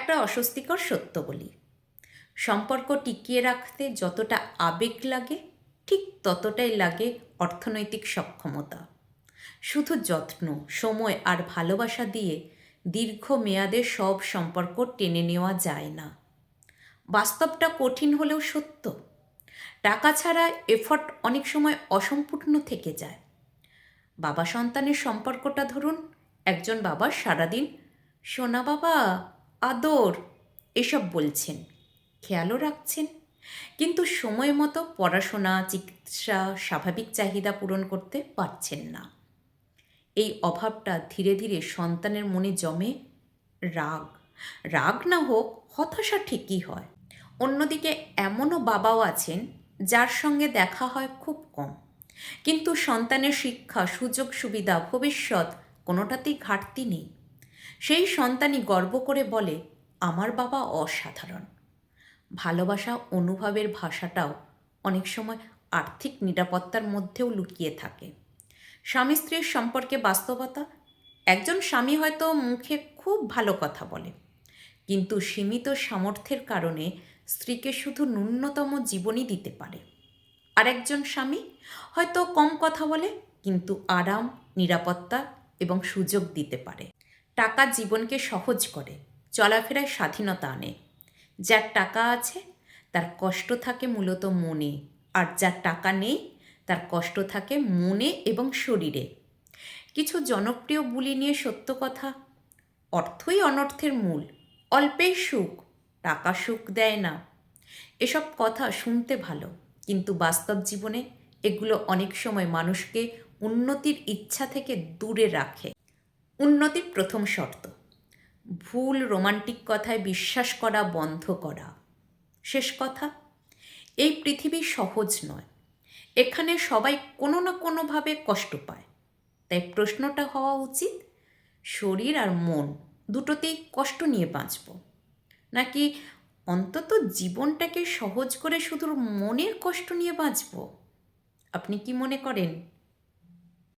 একটা অস্বস্তিকর সত্য বলি, সম্পর্ক টিকিয়ে রাখতে যতটা আবেগ লাগে ঠিক ততটাই লাগে অর্থনৈতিক সক্ষমতা। শুধু যত্ন, সময় আর ভালোবাসা দিয়ে দীর্ঘমেয়াদে সব সম্পর্ক টেনে নেওয়া যায় না। বাস্তবটা কঠিন হলেও সত্য। টাকা ছাড়া এফর্ট অনেক সময় অসম্পূর্ণ থেকে যায়। বাবা সন্তানের সম্পর্কটা ধরুন, একজন বাবা সারাদিন সোনা বাবা, আদর এসব বলছেন, খেয়ালও রাখছেন, কিন্তু সময় মতো পড়াশোনা, চিকিৎসা, স্বাভাবিক চাহিদা পূরণ করতে পারছেন না। এই অভাবটা ধীরে ধীরে সন্তানের মনে জমে রাগ। রাগ না হোক, হতাশা ঠিকই হয়। অন্যদিকে এমনও বাবাও আছেন যার সঙ্গে দেখা হয় খুব কম, কিন্তু সন্তানের শিক্ষা, সুযোগ সুবিধা, ভবিষ্যৎ কোনোটাতেই ঘাটতি নেই। সেই সন্তানই গর্ব করে বলে, আমার বাবা অসাধারণ। ভালোবাসা অনুভবের ভাষাটাও অনেক সময় আর্থিক নিরাপত্তার মধ্যেও লুকিয়ে থাকে। স্বামী স্ত্রীর সম্পর্কে বাস্তবতা, একজন স্বামী হয়তো মুখে খুব ভালো কথা বলে, কিন্তু সীমিত সামর্থ্যের কারণে স্ত্রীকে শুধু ন্যূনতম জীবনই দিতে পারে। আর একজন স্বামী হয়তো কম কথা বলে, কিন্তু আরাম, নিরাপত্তা এবং সুযোগ দিতে পারে। টাকা জীবনকে সহজ করে, চলাফেরায় স্বাধীনতা আনে। যার টাকা আছে তার কষ্ট থাকে মূলত মনে, আর যার টাকা নেই তার কষ্ট থাকে মনে এবং শরীরে। কিছু জনপ্রিয় বুলি নিয়ে সত্য কথা, অর্থই অনর্থের মূল, অল্পেই সুখ, টাকা সুখ দেয় না। এসব কথা শুনতে ভালো, কিন্তু বাস্তব জীবনে এগুলো অনেক সময় মানুষকে উন্নতির ইচ্ছা থেকে দূরে রাখে। উন্নতির প্রথম শর্ত, ভুল রোমান্টিক কথায় বিশ্বাস করা বন্ধ করা। শেষ কথা, এই পৃথিবী সহজ নয়, এখানে সবাই কোনো না কোনোভাবে কষ্ট পায়। তাই প্রশ্নটা হওয়া উচিত, শরীর আর মন দুটোতেই কষ্ট নিয়ে বাঁচব, নাকি অন্তত জীবনটাকে সহজ করে শুধু মনের কষ্ট নিয়ে বাঁচব? আপনি কি মনে করেন?